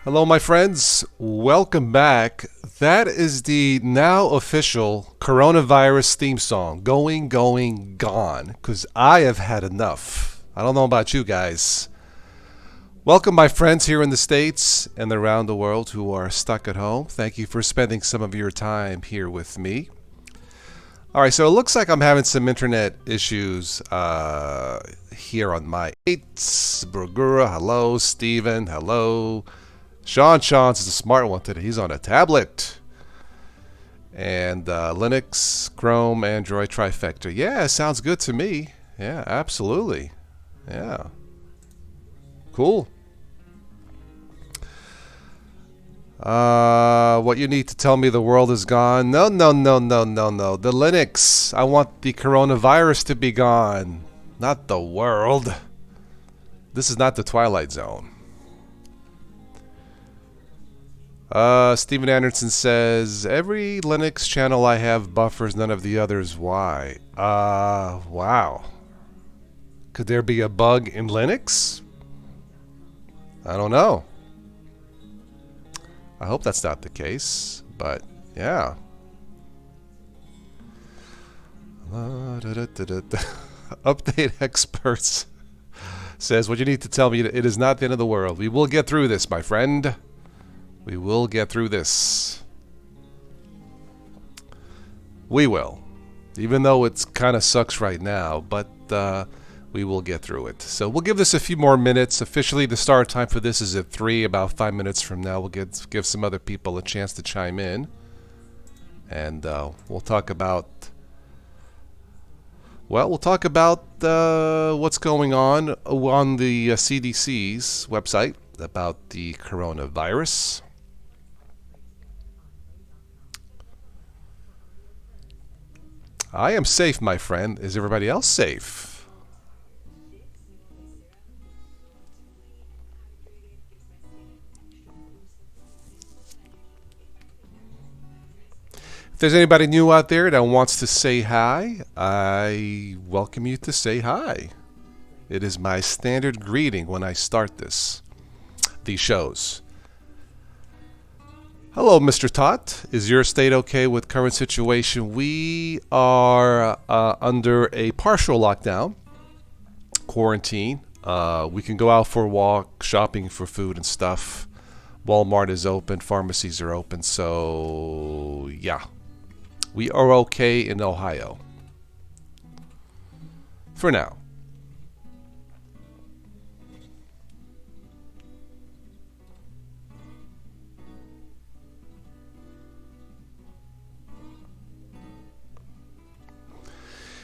Hello, my friends. Welcome back. That is the now official coronavirus theme song, Going, Going, Gone, because I have had enough. I don't know about you guys. Welcome, my friends here in the States and around the world who are stuck at home. Thank you for spending some of your time here with me. All right, so it looks like I'm having some internet issues here on my 8s. Burgura, hello. Steven, hello. Sean's the smart one today. He's on a tablet. And Linux, Chrome, Android, trifecta. Yeah, sounds good to me. Yeah, absolutely. Yeah. Cool. What you need to tell me the world is gone? No. The Linux. I want the coronavirus to be gone. Not the world. This is not the Twilight Zone. Steven Anderson says, every Linux channel I have buffers, none of the others. Why? Wow. Could there be a bug in Linux? I don't know. I hope that's not the case, but yeah. Update experts says, what you need to tell me, it is not the end of the world. We will get through this, my friend. We will get through this. We will. Even though it kind of sucks right now, but we will get through it. So we'll give this a few more minutes. Officially, the start time for this is at 3, about 5 minutes from now. We'll give some other people a chance to chime in. And we'll talk about... Well, we'll talk about what's going on the CDC's website about the coronavirus. I am safe, my friend. Is everybody else safe? If there's anybody new out there that wants to say hi, I welcome you to say hi. It is my standard greeting when I start these shows. Hello, Mr. Tot. Is your state okay with current situation? We are under a partial lockdown, quarantine. We can go out for a walk, shopping for food and stuff. Walmart is open, pharmacies are open, so yeah. We are okay in Ohio. For now.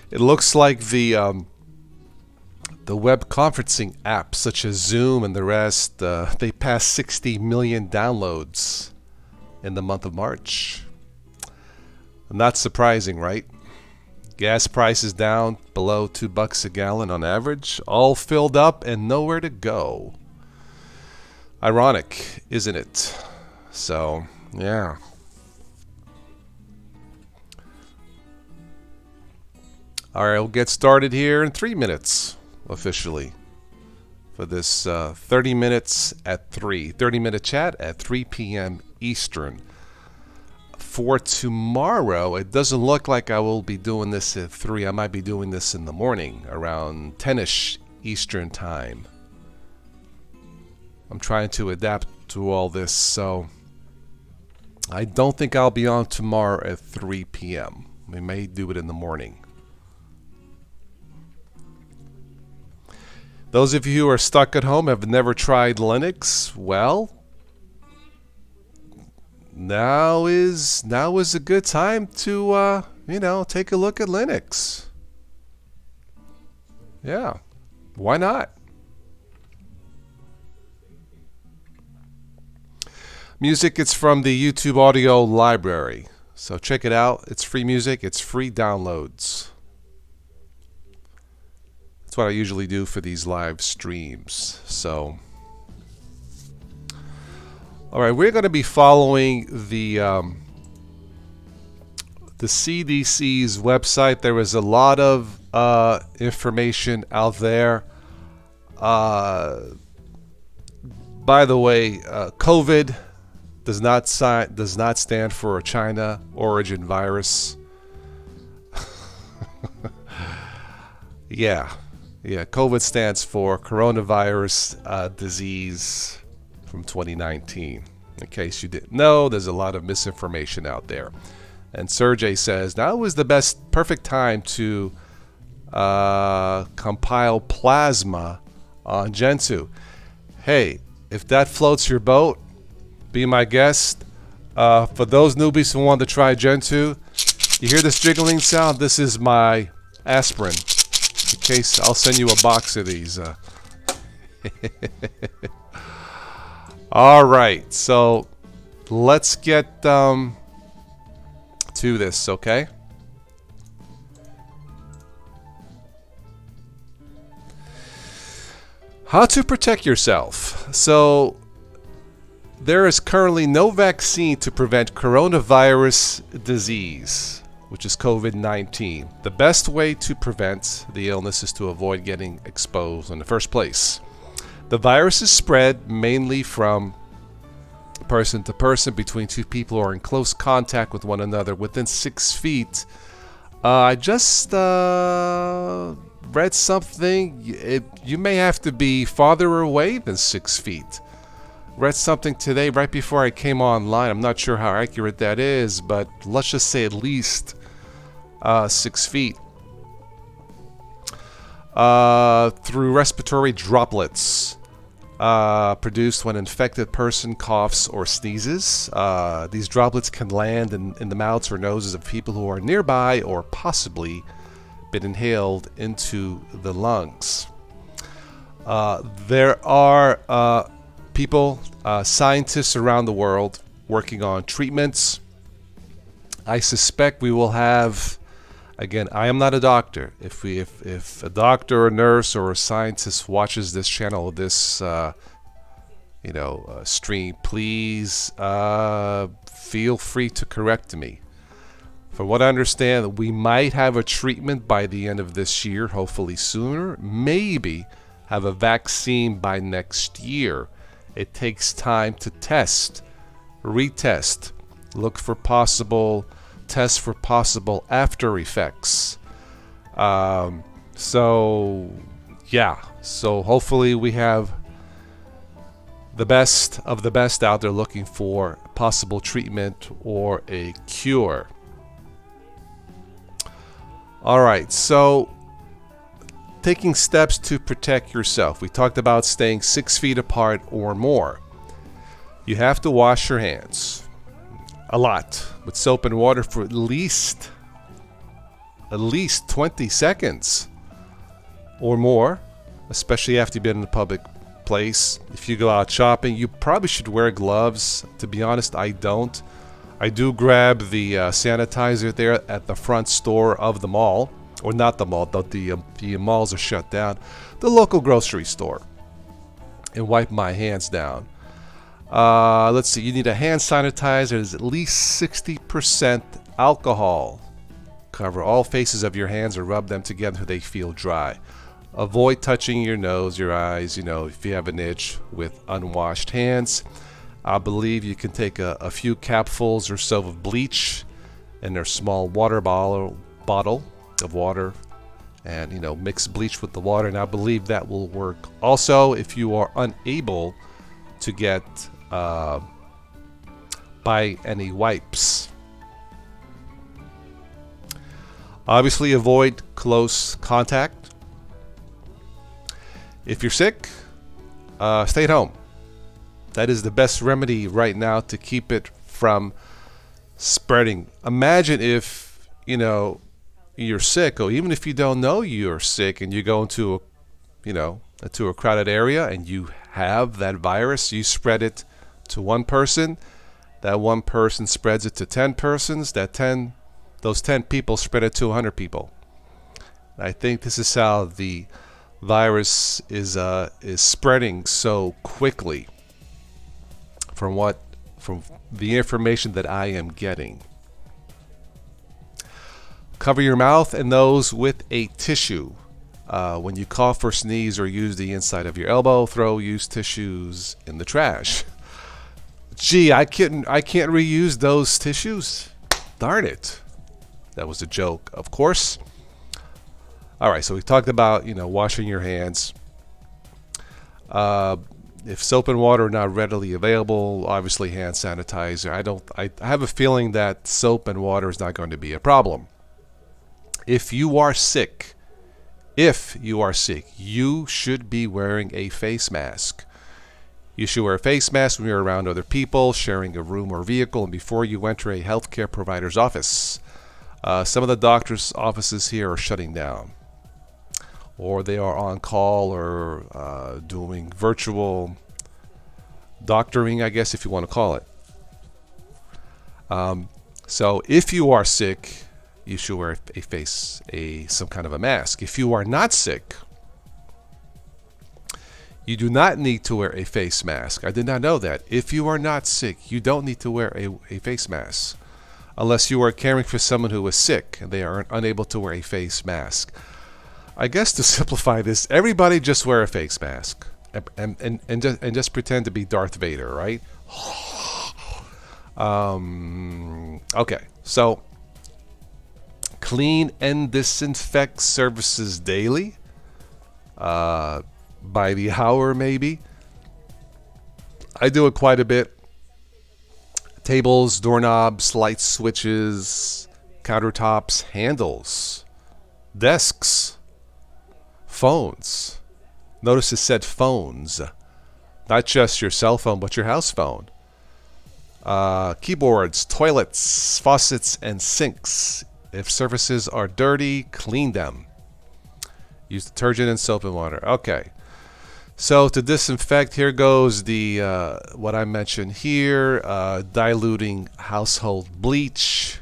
It looks like the web conferencing apps such as Zoom and the rest, they passed 60 million downloads in the month of March. Not surprising, right? Gas prices down below $2 a gallon on average, all filled up and nowhere to go. Ironic, isn't it? So, yeah. All right, we'll get started here in 3 minutes, officially, for this 30 minutes at 3. 30-minute chat at 3 p.m. Eastern. For tomorrow, it doesn't look like I will be doing this at 3. I might be doing this in the morning, around 10-ish Eastern time. I'm trying to adapt to all this, so I don't think I'll be on tomorrow at 3 p.m. We may do it in the morning. Those of you who are stuck at home, have never tried Linux, well, now is a good time to take a look at Linux. Yeah, why not? Music, it's from the YouTube audio library, so check it out. It's free music, it's free downloads. That's what I usually do for these live streams. So, all right, we're going to be following the CDC's website. There is a lot of information out there. By the way, COVID does not stand for a China origin virus. Yeah, COVID stands for coronavirus disease from 2019. In case you didn't know, there's a lot of misinformation out there. And Sergey says now is the perfect time to compile plasma on Gentoo. Hey, if that floats your boat, be my guest. For those newbies who want to try Gentoo, you hear this jiggling sound? This is my aspirin. In case, I'll send you a box of these. All right, so let's get to this, okay? How to protect yourself. So there is currently no vaccine to prevent coronavirus disease, which is COVID-19. The best way to prevent the illness is to avoid getting exposed in the first place. The virus is spread mainly from person to person between two people who are in close contact with one another within 6 feet. I just read something. You may have to be farther away than 6 feet. Read something today right before I came online. I'm not sure how accurate that is, but let's just say at least 6 feet. Through respiratory droplets produced when an infected person coughs or sneezes. These droplets can land in the mouths or noses of people who are nearby or possibly been inhaled into the lungs. There are people, scientists around the world working on treatments. I suspect we will have, again, I am not a doctor. If a doctor or a nurse or a scientist watches this channel, this stream, please feel free to correct me. From what I understand, we might have a treatment by the end of this year, hopefully sooner. Maybe have a vaccine by next year. It takes time to test, retest, look for possible tests for possible after effects. So hopefully we have the best of the best out there looking for possible treatment or a cure. All right, so taking steps to protect yourself. We talked about staying 6 feet apart or more. You have to wash your hands a lot with soap and water for at least 20 seconds or more, especially after you've been in a public place. If you go out shopping, you probably should wear gloves. To be honest, I don't. I do grab the sanitizer there at the front store of the mall, or not the mall, the malls are shut down, the local grocery store, and wipe my hands down. Let's see, you need a hand sanitizer that is at least 60% alcohol. Cover all faces of your hands or rub them together until they feel dry. Avoid touching your nose, your eyes, if you have an itch with unwashed hands. I believe you can take a few capfuls or so of bleach in their small water bottle of water and mix bleach with the water, and I believe that will work. Also, if you are unable to get buy any wipes, obviously avoid close contact. If you're sick, stay at home. That is the best remedy right now to keep it from spreading. Imagine if, you're sick, or even if you don't know you're sick and you go into a crowded area and you have that virus, you spread it to one person, that one person spreads it to 10 persons, those 10 people spread it to 100 people. I think this is how the virus is spreading so quickly. From the information that I am getting. Cover your mouth and nose with a tissue. When you cough or sneeze or use the inside of your elbow, throw used tissues in the trash. Gee, I can't reuse those tissues. Darn it. That was a joke, of course. All right, so we talked about, washing your hands. If soap and water are not readily available, obviously hand sanitizer. I have a feeling that soap and water is not going to be a problem. If you are sick, you should be wearing a face mask. You should wear a face mask when you're around other people, sharing a room or vehicle, and before you enter a healthcare provider's office. Some of the doctor's offices here are shutting down, or they are on call or doing virtual doctoring, I guess, if you want to call it. So if you are sick, you should wear some kind of a mask. If you are not sick, you do not need to wear a face mask. I did not know that. If you are not sick, you don't need to wear a face mask unless you are caring for someone who is sick and they are unable to wear a face mask. I guess to simplify this, everybody just wear a face mask and just pretend to be Darth Vader, right? Okay, so clean and disinfect surfaces daily, by the hour maybe. I do it quite a bit. Tables, doorknobs, light switches, countertops, handles, desks, phones. Notice it said phones, not just your cell phone, but your house phone. Keyboards, toilets, faucets, and sinks. If surfaces are dirty, clean them. Use detergent and soap and water. Okay. So to disinfect, here goes the what I mentioned here. Diluting household bleach.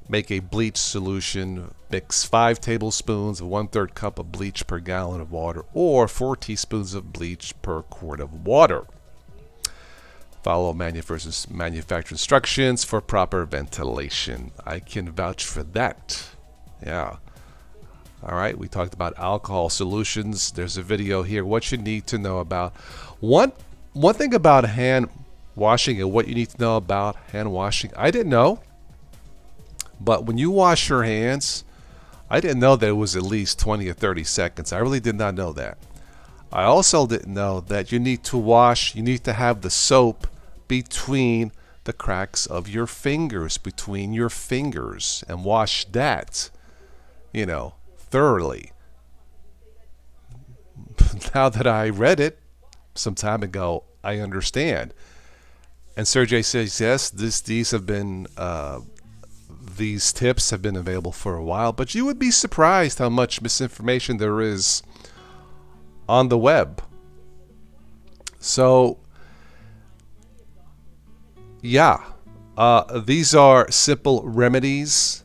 Make a bleach solution. Mix 5 tablespoons of 1/3 cup of bleach per gallon of water, or 4 teaspoons of bleach per quart of water. Follow manufacturer instructions for proper ventilation. I can vouch for that. Yeah. All right, we talked about alcohol solutions. There's a video here. What you need to know about. One thing about hand washing and what you need to know about hand washing, I didn't know. But when you wash your hands, I didn't know that it was at least 20 or 30 seconds. I really did not know that. I also didn't know that you need to have the soap between the cracks of your fingers, and wash that, thoroughly. Now that I read it some time ago, I understand. And Sergey says, yes, these tips have been available for a while, but you would be surprised how much misinformation there is on the web. So, yeah, these are simple remedies.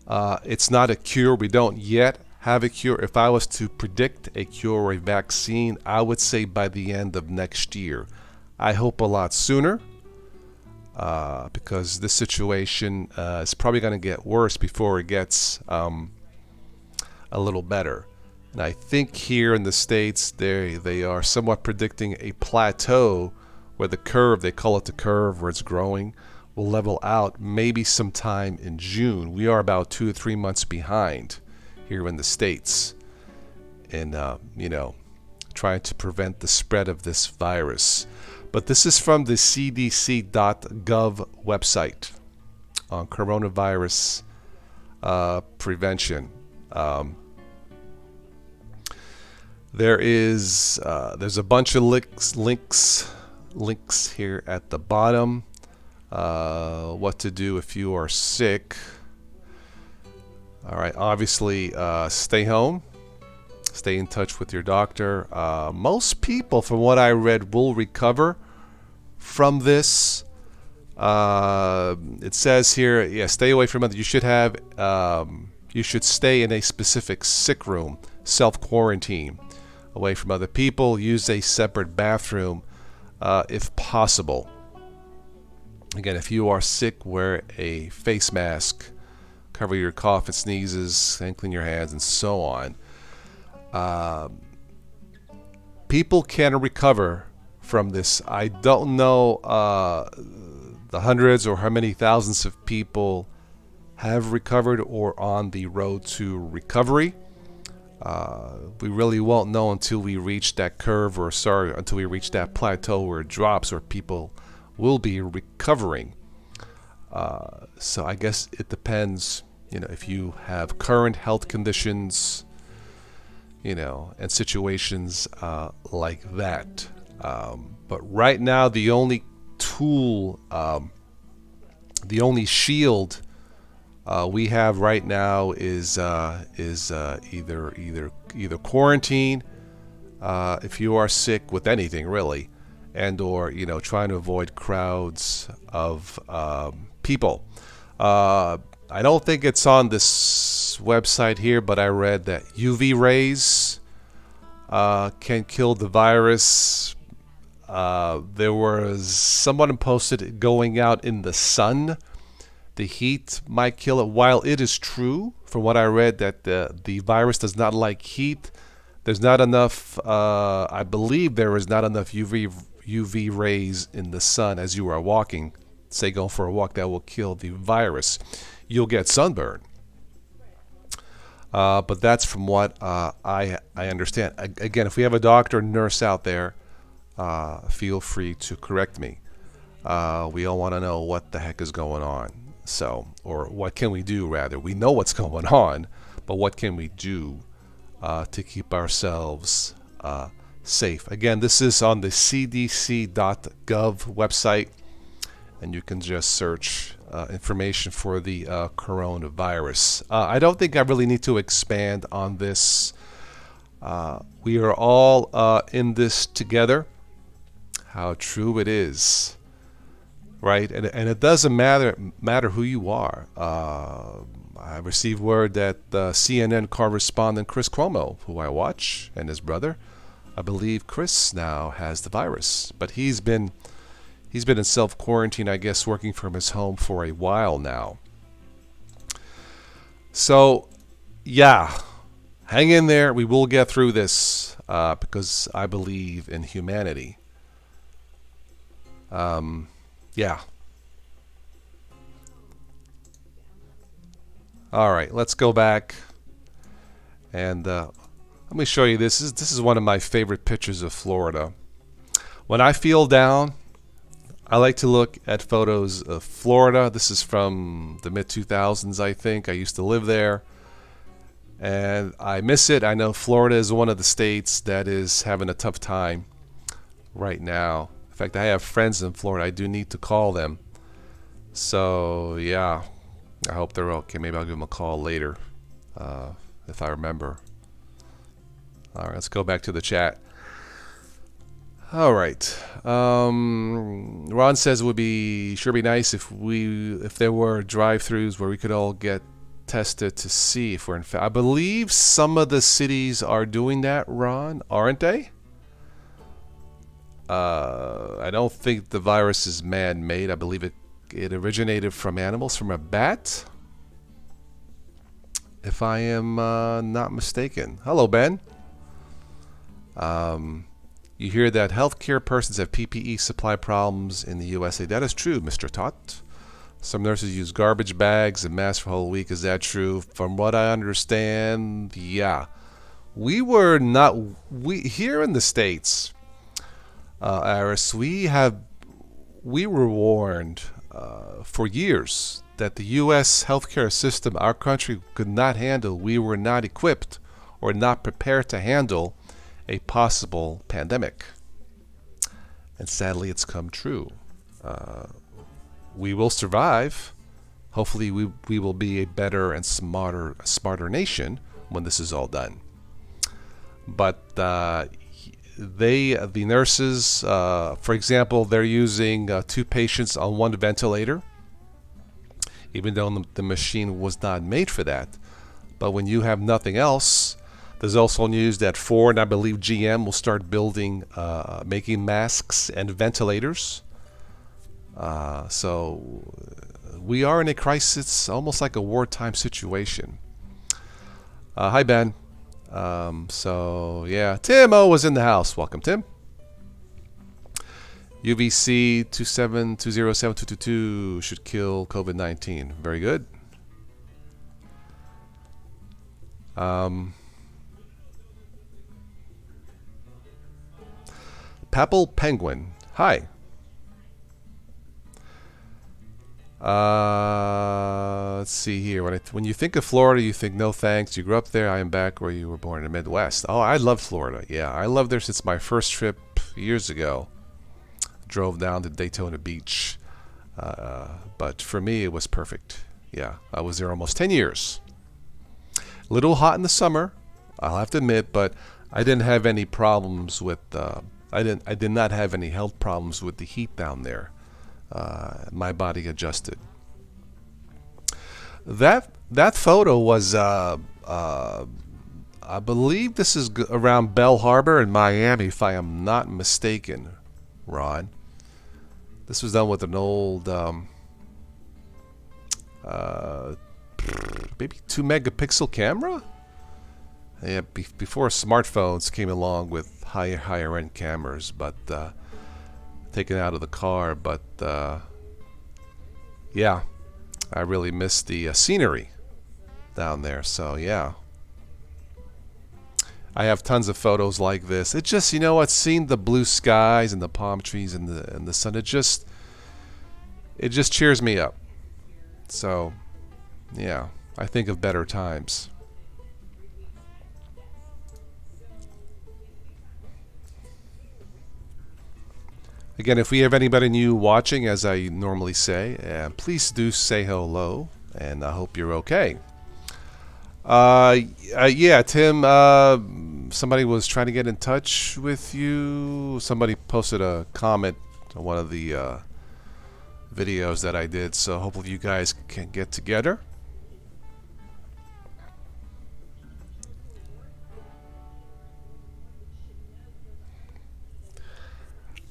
It's not a cure. We don't yet have a cure. If I was to predict a cure or a vaccine, I would say by the end of next year. I hope a lot sooner, because this situation is probably going to get worse before it gets a little better. And I think here in the States, they are somewhat predicting a plateau where the curve, they call it the curve, where it's growing, will level out maybe sometime in June. We are about 2 or 3 months behind here in the States in, trying to prevent the spread of this virus. But this is from the cdc.gov website on coronavirus prevention. There's a bunch of links here at the bottom. What to do if you are sick. All right, obviously, stay home. Stay in touch with your doctor. Most people, from what I read, will recover from this. It says here, stay away from others. You should stay in a specific sick room, self-quarantine, away from other people. Use a separate bathroom if possible. Again, if you are sick, wear a face mask, cover your cough and sneezes, and clean your hands, and so on. Uh, People can recover from this. I don't know the hundreds or how many thousands of people have recovered or on the road to recovery. We really won't know until we reach that curve, or sorry, until we reach that plateau where it drops, or people will be recovering. So I guess it depends, if you have current health conditions, and situations like that. But right now, the only tool, the only shield we have right now is either quarantine if you are sick with anything really, and or trying to avoid crowds of people. I don't think it's on this website here, but I read that UV rays can kill the virus. There was someone posted it going out in the sun. The heat might kill it. While it is true, from what I read, that the virus does not like heat, there's not enough, I believe there is not enough UV rays in the sun as you are walking, say going for a walk, that will kill the virus. You'll get sunburn. But that's from what I understand. Again, if we have a doctor or nurse out there, feel free to correct me. We all want to know what the heck is going on. So, or what can we do, rather. We know what's going on, but what can we do to keep ourselves safe? Again, this is on the cdc.gov website, and you can just search information for the coronavirus. I don't think I really need to expand on this. We are all in this together. How true it is. Right, and it doesn't matter who you are. I received word that CNN correspondent Chris Cuomo, who I watch, and his brother, I believe Chris now has the virus, but he's been in self quarantine, I guess, working from his home for a while now. So, yeah, hang in there. We will get through this because I believe in humanity. Yeah. All right, let's go back and let me show you this. This is one of my favorite pictures of Florida. When I feel down, I like to look at photos of Florida. This is from the mid-2000s, I think. I used to live there, and I miss it. I know Florida is one of the states that is having a tough time right now. In fact, I have friends in Florida. I do need to call them. So, yeah, I hope they're okay. Maybe I'll give them a call later if I remember. All right, let's go back to the chat. All right. Ron says it would be nice if there were drive-throughs where we could all get tested to see if we're infected. I believe some of the cities are doing that, Ron, aren't they? I don't think the virus is man-made. I believe it originated from animals, from a bat, if I am not mistaken. Hello, Ben. You hear that healthcare persons have PPE supply problems in the USA. That is true, Mr. Tot. Some nurses use garbage bags and masks for a whole week. Is that true? From what I understand, yeah. We here in the States, Aris, we were warned for years that the U.S. healthcare system, our country, could not handle. We were not equipped or not prepared to handle a possible pandemic. And sadly, it's come true. We will survive. Hopefully, we will be a better and smarter nation when this is all done. But the nurses, for example, they're using 2 patients on 1 ventilator, even though the machine was not made for that. But when you have nothing else, there's also news that Ford, and I believe GM, will start making masks and ventilators. So we are in a crisis, almost like a wartime situation. Hi, Ben. So yeah, Tim O was in the house. Welcome, Tim. UVC 2720722 should kill COVID-19. Very good. Papal Penguin. Hi. Let's see here. When you think of Florida, you think no thanks. You grew up there. I am back where you were born in the Midwest. Oh, I love Florida. Yeah, I lived there since my first trip years ago. Drove down to Daytona Beach. But for me, it was perfect. Yeah, I was there almost 10 years. A little hot in the summer, I'll have to admit, but I didn't have any problems with. I did not have any health problems with the heat down there. My body adjusted. That photo was, I believe this is around Bell Harbor in Miami, if I am not mistaken, Ron. This was done with an old, maybe 2 megapixel camera. Yeah, before smartphones came along with higher end cameras, but taken out of the car. But yeah, I really missed the scenery down there. So yeah, I have tons of photos like this. It just, you know what, seeing the blue skies and the palm trees and the sun, it just cheers me up. So yeah, I think of better times. Again, if we have anybody new watching, as I normally say, please do say hello, and I hope you're okay. Yeah, Tim, somebody was trying to get in touch with you. Somebody posted a comment on one of the videos that I did, so hopefully you guys can get together.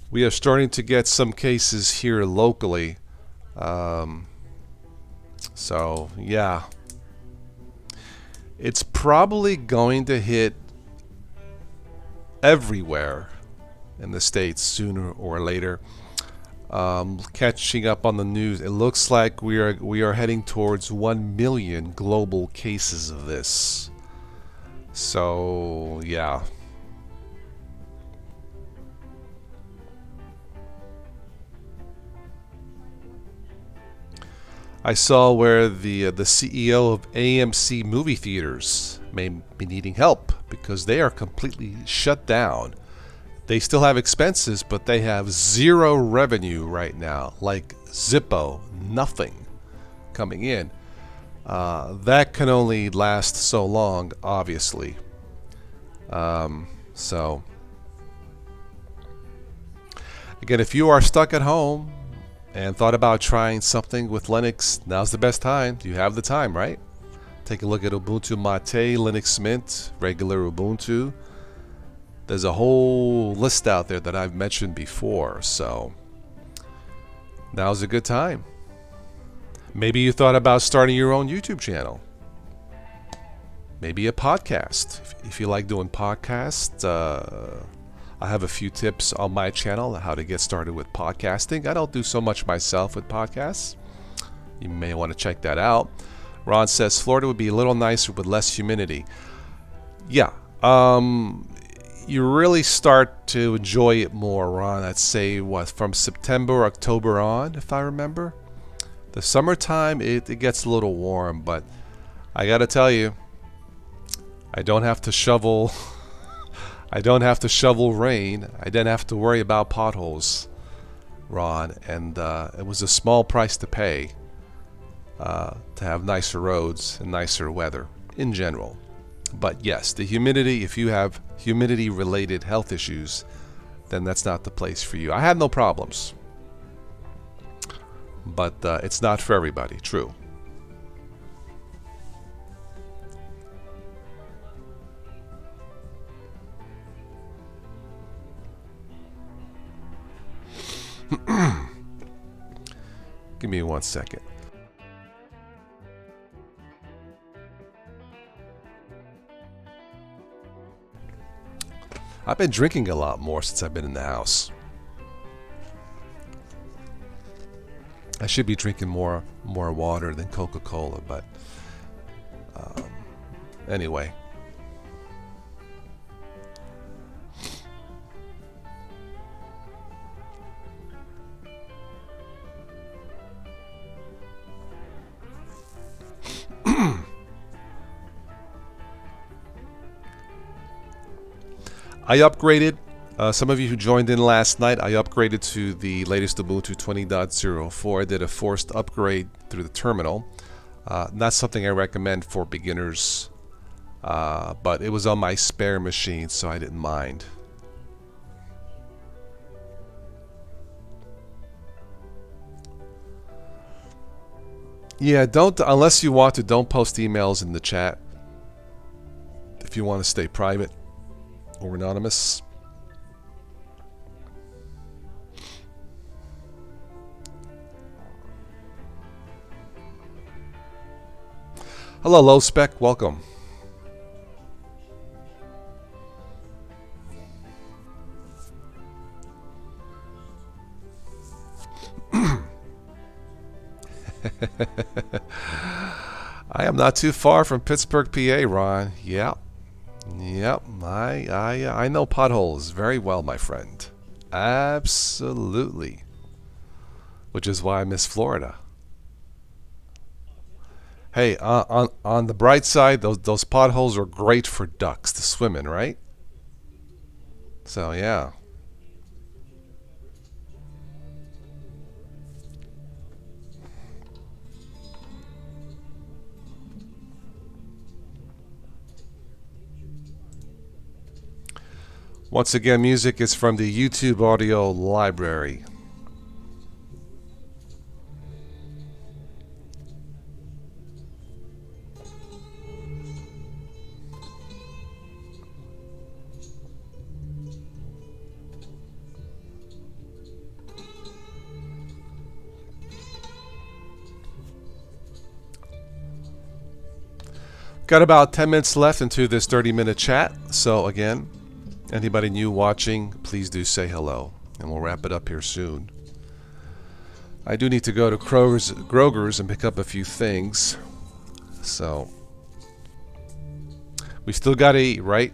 We are starting to get some cases here locally. So, yeah. It's probably going to hit everywhere in the States sooner or later. Catching up on the news, it looks like we are heading towards 1 million global cases of this. So, yeah. I saw where the CEO of AMC movie theaters may be needing help because they are completely shut down. They still have expenses, but they have zero revenue right now, like Zippo, nothing coming in. That can only last so long, obviously. So, again, if you are stuck at home and thought about trying something with Linux, now's the best time. You have the time, right? Take a look at Ubuntu Mate, Linux Mint, regular Ubuntu. There's a whole list out there that I've mentioned before, so now's a good time. Maybe you thought about starting your own YouTube channel. Maybe a podcast. If you like doing podcasts, I have a few tips on my channel on how to get started with podcasting. I don't do so much myself with podcasts. You may want to check that out. Ron says Florida would be a little nicer with less humidity. Yeah, you really start to enjoy it more, Ron. I'd say from September, October on, if I remember. The summertime, it gets a little warm, but I got to tell you, I don't have to shovel. I don't have to shovel rain. I didn't have to worry about potholes, Ron. And it was a small price to pay to have nicer roads and nicer weather in general. But yes, the humidity, if you have humidity-related health issues, then that's not the place for you. I had no problems. But it's not for everybody, true. Give me 1 second. I've been drinking a lot more since I've been in the house. I should be drinking more water than Coca-Cola, but anyway. I upgraded. Some of you who joined in last night, I upgraded to the latest Ubuntu 20.04. I did a forced upgrade through the terminal. Not something I recommend for beginners, but it was on my spare machine, so I didn't mind. Yeah, don't, unless you want to, don't post emails in the chat if you want to stay private or anonymous. Hello, Low Spec. Welcome. I am not too far from Pittsburgh, PA, Ron. Yep. Yep. I know potholes very well, my friend. Absolutely. Which is why I miss Florida. Hey, on the bright side, those potholes are great for ducks to swim in, right? So yeah. Once again, music is from the YouTube audio library. Got about 10 minutes left into this 30-minute chat. So again, anybody new watching, please do say hello. And we'll wrap it up here soon. I do need to go to Kroger's and pick up a few things. So we still got to eat, right?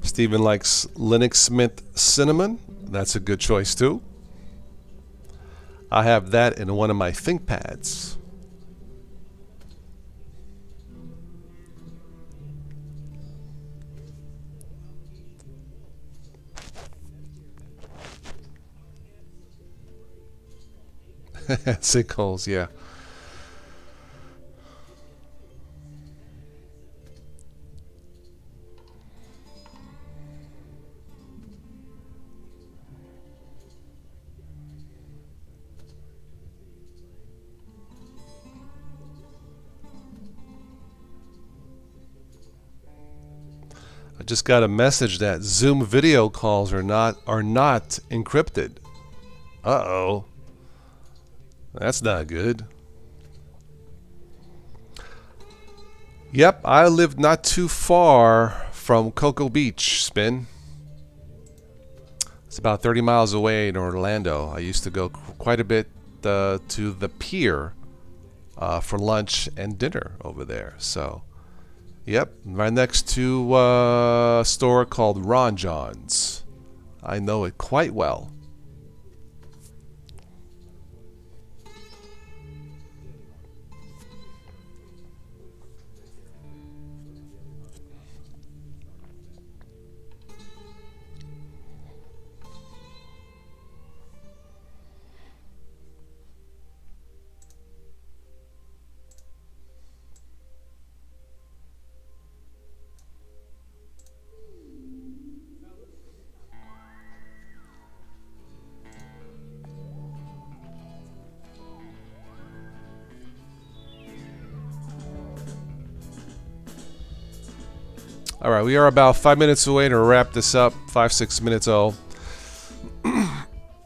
Steven likes Linux Mint Cinnamon. That's a good choice too. I have that in one of my ThinkPads. Sinkholes, yeah. I just got a message that Zoom video calls are not encrypted. Uh-oh. That's not good. Yep, I live not too far from Cocoa Beach, Spin. It's about 30 miles away in Orlando. I used to go quite a bit to the pier for lunch and dinner over there. So, yep, right next to a store called Ron John's. I know it quite well. All right, we are about 5 minutes away to wrap this up. 5, 6 minutes.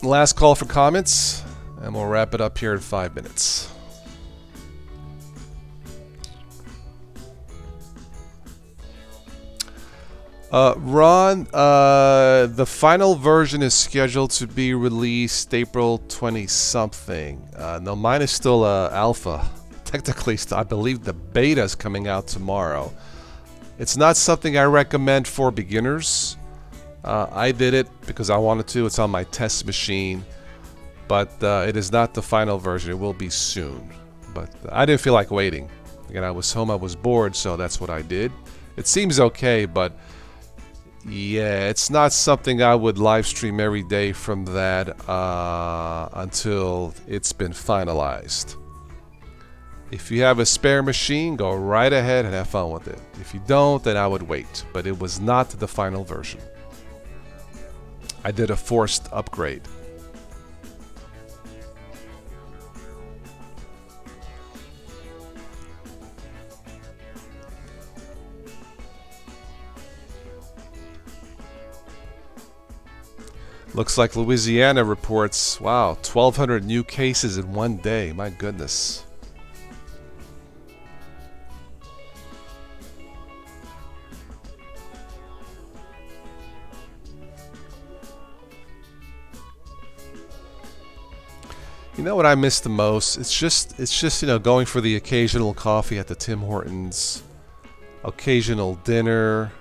Last call for comments, and we'll wrap it up here in 5 minutes. Ron, the final version is scheduled to be released April 20 something. No, mine is still alpha. Technically, I believe the beta is coming out tomorrow. It's not something I recommend for beginners. I did it because I wanted to. It's on my test machine. But it is not the final version. It will be soon. But I didn't feel like waiting. Again, I was home, I was bored, so that's what I did. It seems okay, but yeah, it's not something I would live stream every day from that until it's been finalized. If you have a spare machine, go right ahead and have fun with it. If you don't, then I would wait. But it was not the final version. I did a forced upgrade. Looks like Louisiana reports, wow, 1,200 new cases in one day. My goodness. You know what I miss the most? It's just going for the occasional coffee at the Tim Hortons, occasional dinner,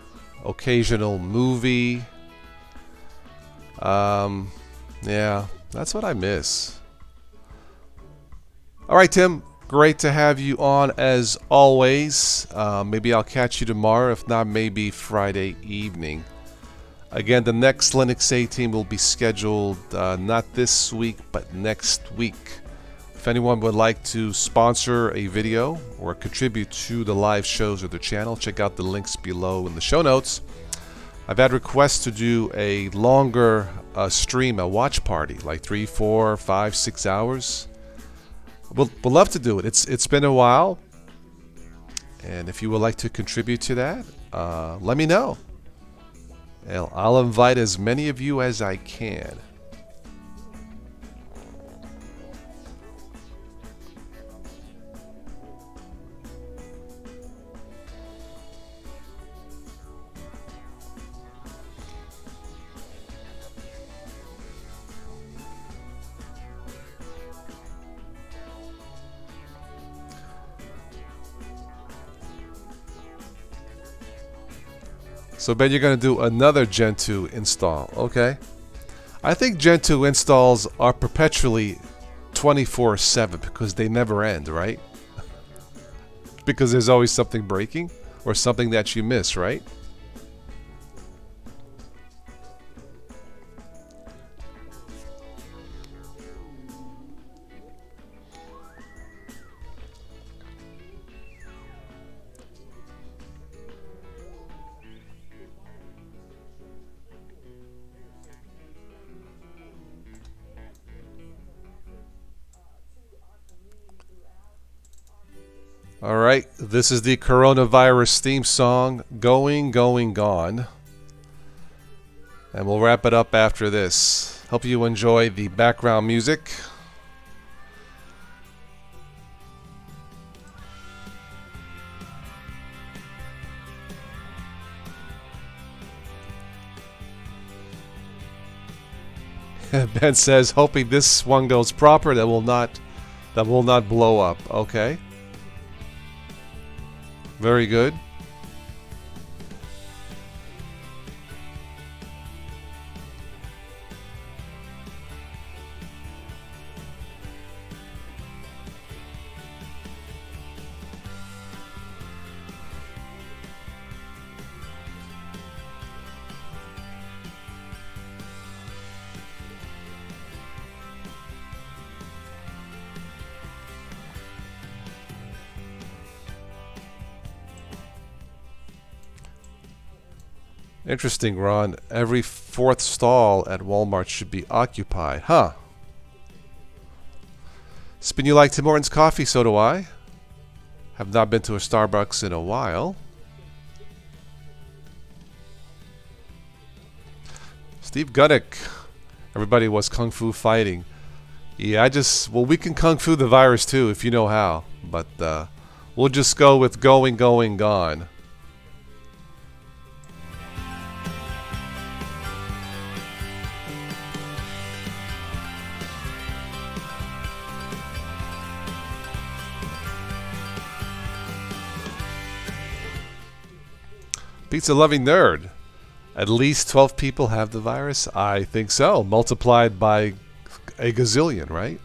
occasional movie. Yeah, that's what I miss. All right, Tim, great to have you on as always. Maybe I'll catch you tomorrow. If not, maybe Friday evening. Again, the next Linux A team will be scheduled not this week, but next week. If anyone would like to sponsor a video or contribute to the live shows or the channel, check out the links below in the show notes. I've had requests to do a longer stream, a watch party, like 3, 4, 5, 6 hours. We'll love to do it. It's been a while, and if you would like to contribute to that, let me know. I'll invite as many of you as I can. So Ben, you're going to do another Gen 2 install, okay? I think Gen 2 installs are perpetually 24/7 because they never end, right? Because there's always something breaking or something that you miss, right? All right, this is the coronavirus theme song, Going, Going, Gone. And we'll wrap it up after this. Hope you enjoy the background music. Ben says, hoping this one goes proper, that will not blow up. Okay. Very good. Interesting, Ron. Every fourth stall at Walmart should be occupied. Huh. Spin, you like Tim Hortons coffee? So do I. Have not been to a Starbucks in a while. Steve Guttick. Everybody was kung fu fighting. Yeah, well, we can kung fu the virus too if you know how. But we'll just go with going, going, gone. Pizza loving nerd. At least 12 people have the virus? I think so. Multiplied by a gazillion, right?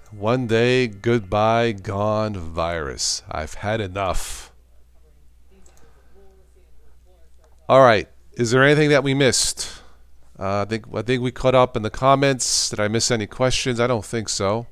One day, goodbye, gone virus. I've had enough. All right. Is there anything that we missed? I think we caught up in the comments. Did I miss any questions? I don't think so.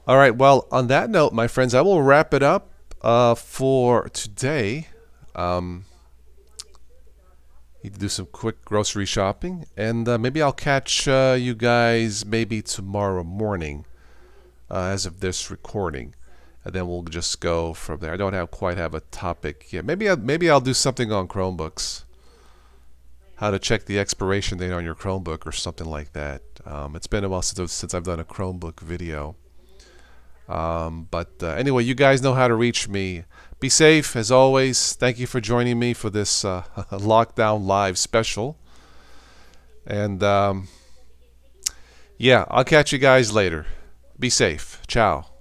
All right. Well, on that note, my friends, I will wrap it up for today. Need to do some quick grocery shopping, and maybe I'll catch you guys maybe tomorrow morning as of this recording, and then we'll just go from there. I don't quite have a topic yet. Maybe I'll do something on Chromebooks. How to check the expiration date on your Chromebook or something like that. It's been a while since I've done a Chromebook video. But anyway, you guys know how to reach me. Be safe as always. Thank you for joining me for this lockdown live special. And yeah, I'll catch you guys later. Be safe. Ciao.